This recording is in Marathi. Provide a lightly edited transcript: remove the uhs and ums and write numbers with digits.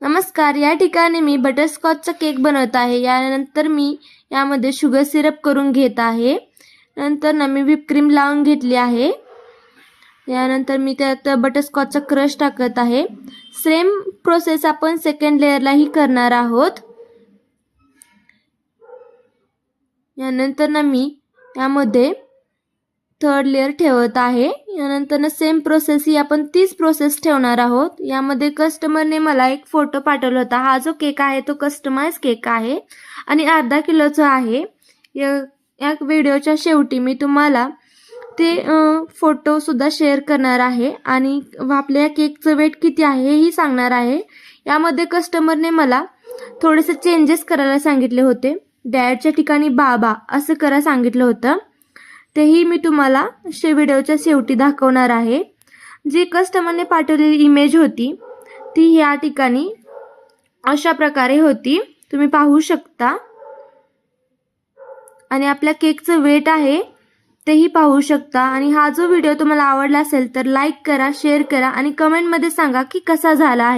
नमस्कार. या ठिकाणी मी बटरस्कॉचचा केक बनवत आहे. यानंतर मी यामध्ये शुगर सिरप करून घेत आहे. नंतर ना मी व्हिप क्रीम लावून घेतली आहे. यानंतर मी त्यात बटरस्कॉचचा क्रश टाकत आहे. सेम प्रोसेस आपण सेकंड लेअरलाही करणार आहोत. यानंतर ना मी यामध्ये थर्ड लेअर ठेवत आहे. यानंतर सेम प्रोसेस ही आपण तीच प्रोसेस ठेवणार आहोत. यामध्ये कस्टमरने मला एक फोटो पाठवला होता. हा जो केक आहे तो कस्टमाइज केक आहे आणि अर्धा किलोचा आहे. या व्हिडिओच्या शेवटी मी तुम्हाला ते फोटो सुद्धा शेअर करणार आहे आणि आपल्या केकचं वेट किती आहे हेही सांगणार आहे. यामध्ये कस्टमरने मला थोडेसे चेंजेस करायला सांगितले होते. डॅडच्या ठिकाणी बाबा असं करायला सांगितलं होतं. तेही मी तुम्हाला व्हिडिओच्या शेवटी दाखवणार आहे. जी कस्टमरने पाठवलेली इमेज होती ती या ठिकाणी अशा प्रकारे होती, तुम्ही पाहू शकता. आणि आपल्या केकचं वेट आहे तेही पाहू शकता. आणि हा जो व्हिडिओ तुम्हाला आवडला असेल तर लाईक करा, शेअर करा आणि कमेंटमध्ये सांगा की कसा झाला आहे.